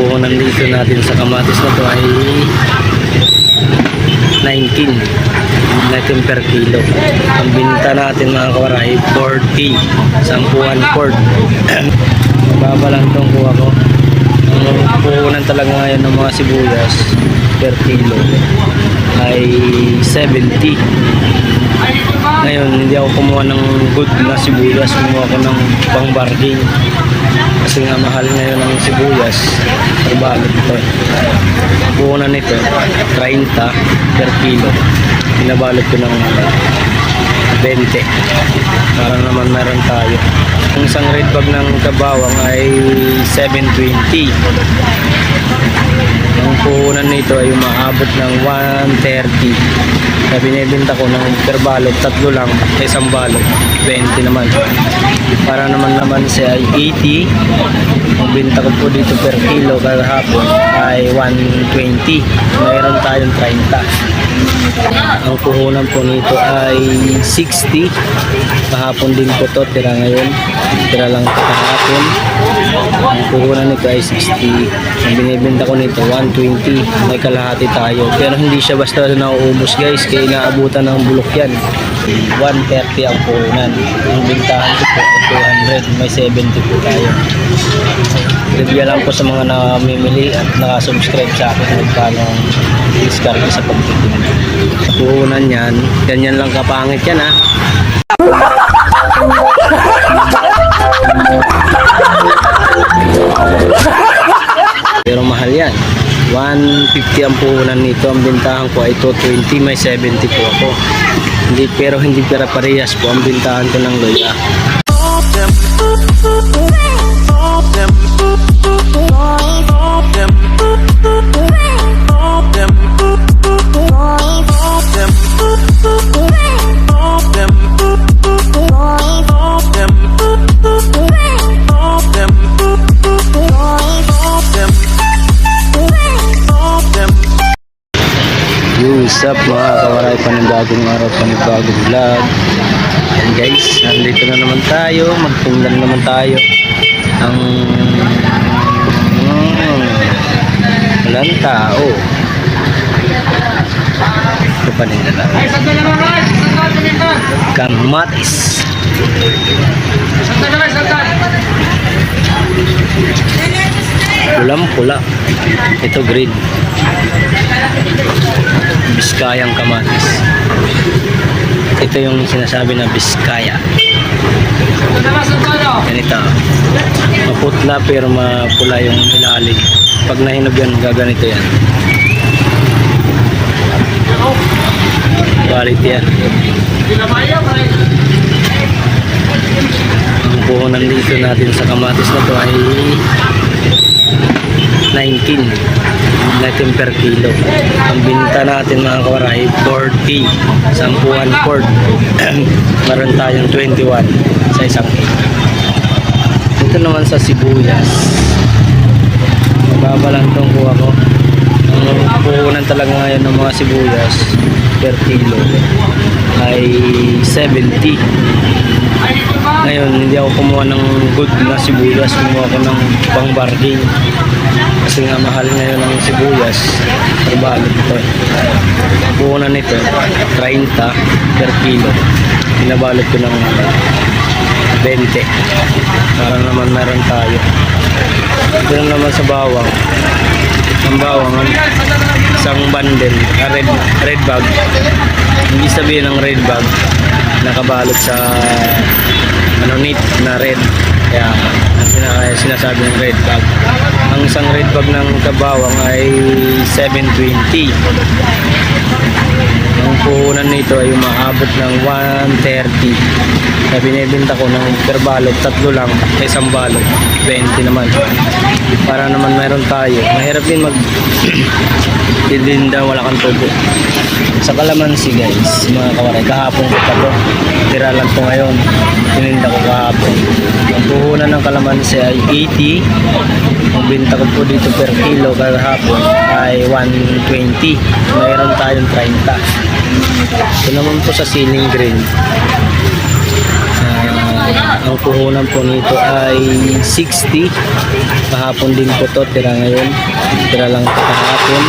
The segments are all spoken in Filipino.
puhunan dito natin sa kamatis na to ay 19 per kilo. Ang binta natin mga kawaray 40, sampuan quart. Mababa lang itong kuha ko. Ang puhunan talaga ngayon ng mga sibuyas per kilo ay 70. Ngayon hindi ako kumuha ng good na sibuyas, kumuha ko ng pang bargain kasi nga mahal ngayon ng sibuyas. Pagbalot ito, puhunan nito 30 per kilo, pinabalot ko ng 20 para naman meron tayo. Ang isang red bag ng kabawang ay 720. Ang puhunan nito ay umaabot ng 130. Kaya binibenta ko ng per balot, tatlo lang, isang balot 20 naman, para naman siya ay 80. Ang binta ko po dito per kilo kahapon ay 120. Mayroon tayong 30. Ang puhunan po nito ay 60. Kahapon din po to, tira ngayon, tira lang kahapon. Ang puhunan nito ay 60. Ang binibenta ko nito 120. May kalahati tayo, pero hindi siya basta nauubos guys, kaya inaabutan ng bulok yan. 130 ang puhunan. Ang bintahan ko po ay 200. May 70 po tayo. Review lang po sa mga namimili at nakasubscribe sa akin kung paano discard sa pagtitinda. Sa puhunan yan, ganyan lang kapangit yan ha. Pero mahal yan. 150 ang puhunan nito. Ang bintahan ko ay 220. May 70 po ako. Pero hindi parehas po ang bintahan ko ng loya. What's up mga kawaray, panibagong araw, panibagong vlog. And guys, nandito na naman tayo, magtinda na naman tayo ang walang tao. Ito pa nila lang kamatis. Pulang pula, ito green, Biskayang kamatis. Ito yung sinasabi na Biskaya. Ganito, maputla pero mapula yung ilalim. Pag nahinog yan, gaganito yan. Quality yan. Ang puhunan dito natin sa kamatis na to ay 19 per kilo. Ang binta natin mga kawaray 40, sampuan quart. Meron tayong 21 sa isang kilo. Ito naman sa sibuyas, mababa lang itong kuha ko. Ang puhunan talaga ngayon ng mga sibuyas per kilo ay 70. Ngayon hindi ako kumuha ng good na sibuyas, kumuha ko ng pang bargain kasi nga mahal ngayon ng sibuyas. Pagbalot ito, puhunan nito 30 per kilo, pinabalot ko ng 20 para naman meron tayo. Ito lang naman sa bawang. Ang bawang, isang bundle, red bag. Hindi sabihin ng red bag nakabalot sa neat na red, kaya sinasabi ng red bag. Ang isang red bag ng kabawang ay 720. Ang puhunan nito ay umaabot ng 130. Kaya binibenta ko ng per balot, tatlo lang, isang balot 20 naman, para naman meron tayo. Mahirap din mag titinda wala kang tubo. Sa kalamansi guys mga kawaray, kahapon ko pa to, tira lang to ngayon, tininda ko kahapon. Ang puhunan ng kalamansi ay 80. Ang binta ko po dito per kilo kahapon ay 120. Mayroon tayong 30. Ito naman po sa siling green, Ang puhunan po nito ay 60. Kahapon din po to, tira ngayon. Tira lang ito kahapon.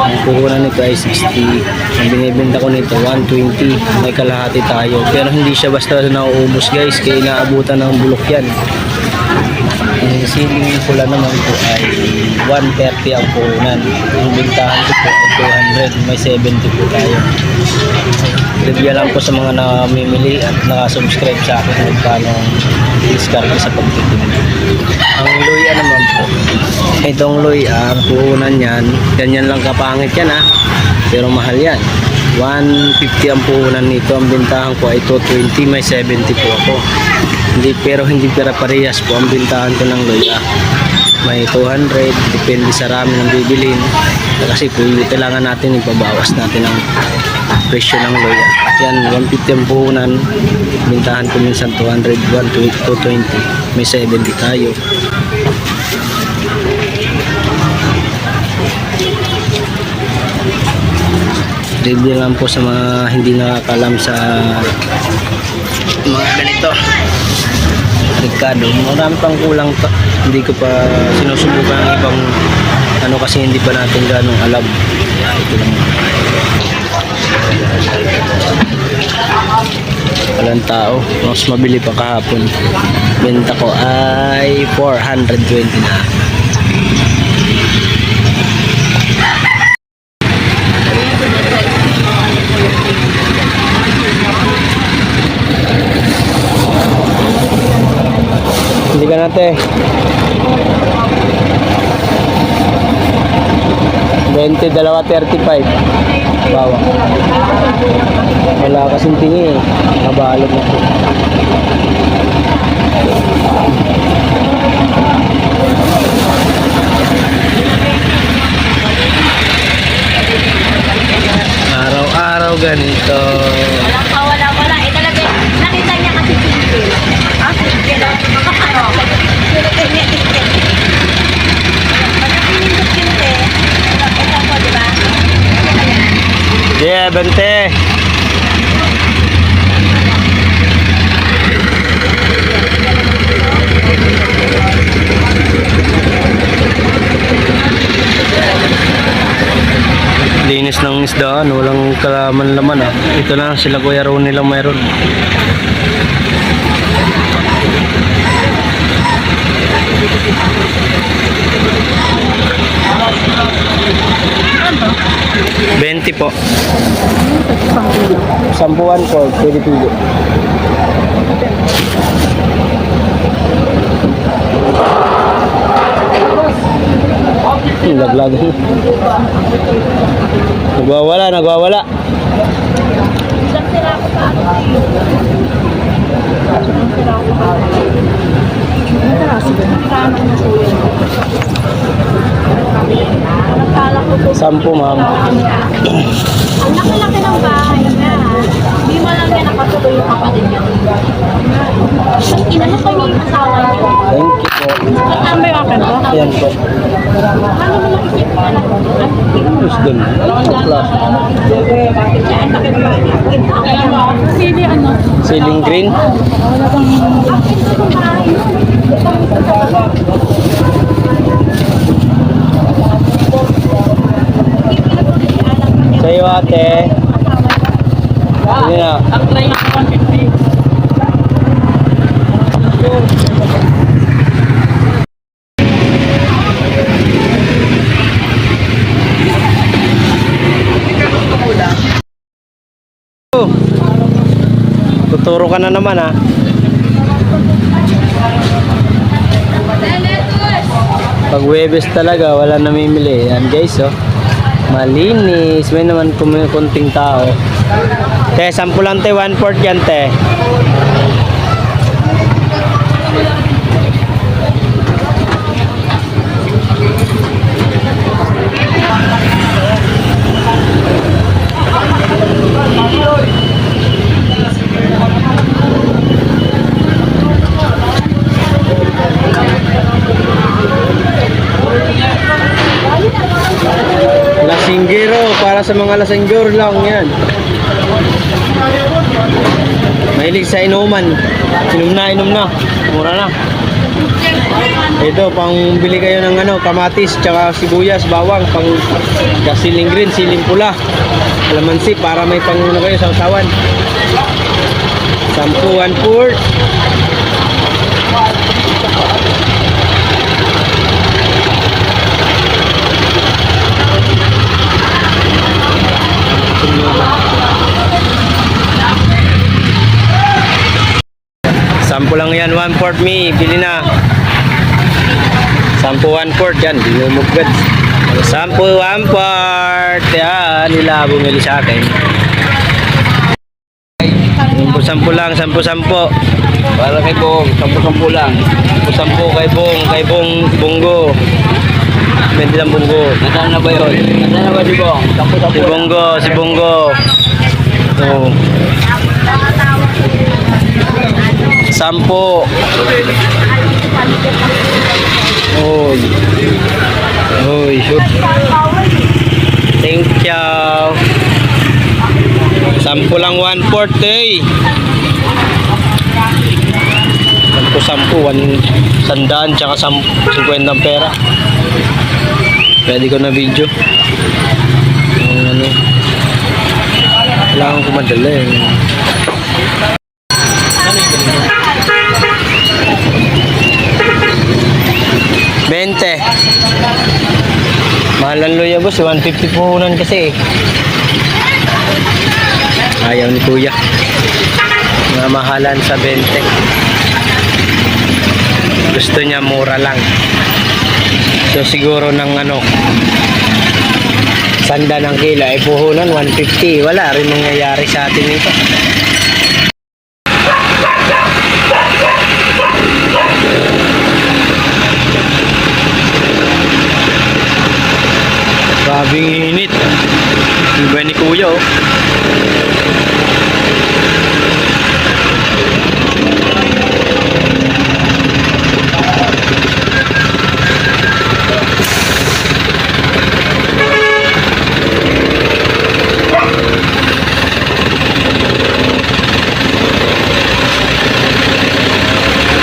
Ang puhunan nito ay 60. Ang binibenta ko nito 120. May kalahati tayo. Pero hindi siya basta nauubos guys, kaya inaabutan ng bulok yan. Ang siling pula naman po ay 130 ang puhunan. Ang bintahan ko po ay 200. May 70 po tayo. Trivia lang po sa mga namimili at nakasubscribe sa akin kung paano discard sa pagtitinda. Ang luya naman po, itong luya, ang puhunan yan, ganyan lang kapangit yan pero mahal yan. 150 ang puhunan nito. Ang bintahan ko ay 220, may 70 po ako. Pero hindi parehas po ang bintahan ko ng luya. May 200, depende sa rami ng bibilin. Kasi kailangan natin ipabawas natin ang presyo ng luya. Yan, 150 ang puhunan. Bintahan ko minsan 200, 220. May 70 tayo. Review lang po sa mga hindi nakakalam sa mga ganito. Ricardo, marami pang kulang pa. Hindi ko pa sinusubukan ng ibang kasi hindi pa natin ganong alam. Ito lang. Walang tao. Mas mabili pa kahapon. Benta ko ay 420 na. Hindi ka natin 20, 2.35 bawa. Wala kasing tingi nabalog na po. Araw-araw ganito. Wala. Talaga, nakita niya kasi single. Single lang. Yeah, bente. Linis ng isdaan, walang kalaman-laman Ito na sila Kuya Ronnie lang mayroon. Ano? 20 po. Sampuan po, pwede pili. Laglag. Nagwawala. Isang tira ko pa ano. Isang tira ko pa. Sampu, ma'am. Ang laki-laki ng bahay niya. Hindi mo lang yan nakatuloy yung kapatid niya. Tapos inano pa niya yung asawa niya. Thank you po. At ano ba yung akin ko? Yan po. Ano mo nakikip na lang? Gusto mo. Sili ano? Ceiling green. Akin sa bahay. Sa'yo ate. Sige na. Tuturo ka na naman Pag Webes talaga wala namimili. Yan guys malinis. May naman kunting tao. Te, 10 lang te, 1/4 yan te. Lasinggero, para sa mga lasinggero lang yan. Mahilig sa inuman. Inom na. Mura na. Ito, pang bili kayo ng ano, kamatis, tsaka sibuyas, bawang, pang siling green, siling pula. Kalamansi, para may pang ano kayo, sausawan. 10, 1/4. Sampo lang yan, 1/4 me, bili na. Sampo 1/4 yan, dinumugad. Sampo 1/4, yan, nila bumili sa akin. Sampo lang, sampo. Para kay Bong, 10 lang. Sampo kay Bonggo. Bente ng Bonggo. Nasaan na ba yun? Nasaan na ba si Bong? 10 Si Bonggo. Oh. Sampo. Oy, shoot. Thank you. Sampo lang 1/4 eh. Sampo, 100 tsaka 50 ang pera. Pwede ko na video. Ano. Kailangan ko madala eh. Bente. Mahal ang luya boss, 150 puhunan kasi. Ayaw ni kuya. Mga mahalan sa 20. Gusto niya mura lang. So siguro ng ano, sanda ng kilo ay puhunan 150. Wala rin mangyayari sa atin ito. Grabing init. Iba ni kuya oh.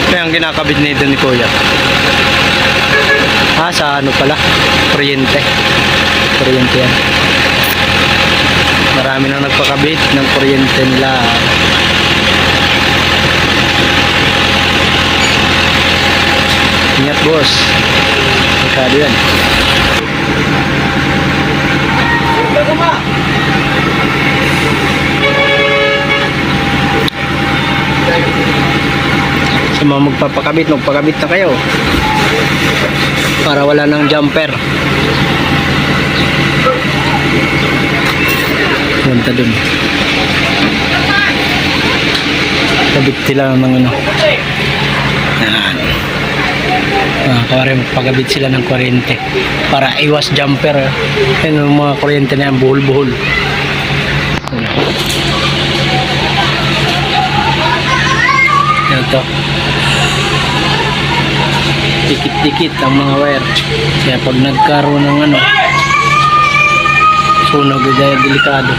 Kaya ang kinakabit nito ni kuya. Sa ano pala? Kuryente yan. Marami nang nagpakabit ng kuryente nila. Ingat boss. Masyado yan. Sa mga magpapakabit na kayo para wala nang jumper. Punta dun. Kabit sila ng ano. Yan. Kawari magpagabit sila ng kuryente para iwas jumper. Yan yung mga kuryente na yan, buhol-buhol. Ito. Tikit-tikit ang mga wire. Kaya pag nagkaroon ng ano, sunog, dahil delikado.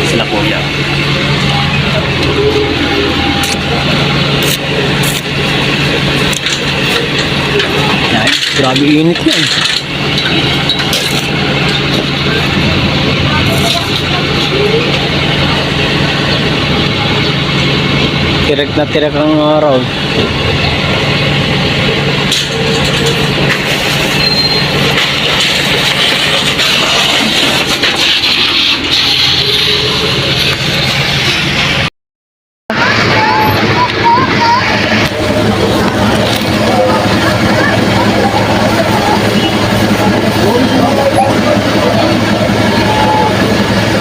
Sila kuya. Yan, grabe init yan. Tirak na tirak ang araw.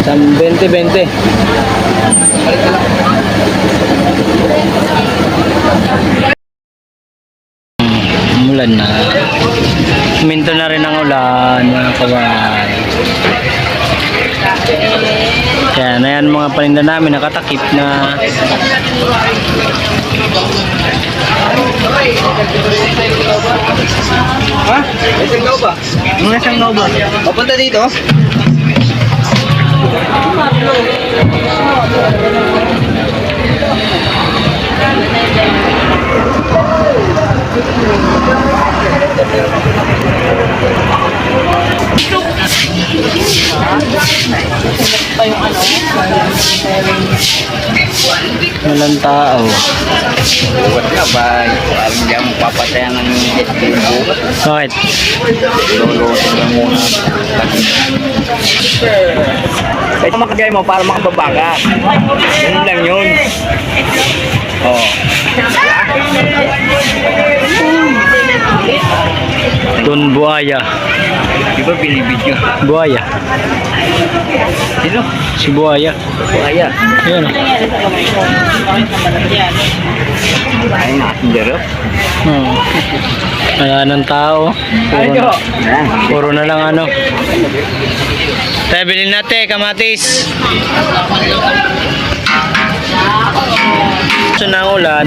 Sam 20-20. Umulan na. Minto na rin ang ulan, mga kawan. Kaya na yan mga paninda namin nakatakip na. Ha? Isang gaw ba? Mga isang ba? Papunta dito? Pa yung ano? Walang tao. Bukas na ba? Parang hindi ako papatayan ng jet bukas. Bakit? Lulutin lang muna. Ito makagay mo para makababa ka. Yun lang yun. Oh. Don Buaya. Di ba binibidyo? Buaya. Sino? Si Buaya. Buhaya. Ayan o. Ay, natin dero. Wala ng tao. Puro na lang ano. Tayo bilhin natin, kamatis. Gusto ng ulan.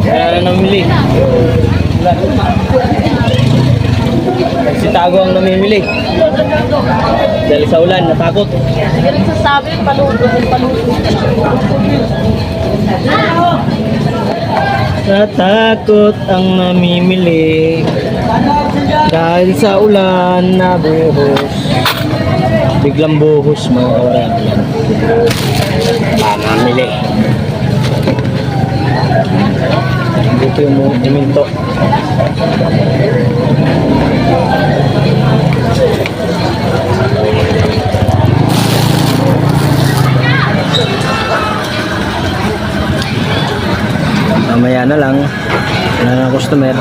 Kaya na namili. Si Tago ang namimili. Dahil sa ulan, natakot. Sige nagsasabi, paluto. Natakot ang namimili. Dahil sa ulan na buhos. Biglang buhos mga orang. Namimili. Dito yung uminto. Mamaya na lang. Wala na customer.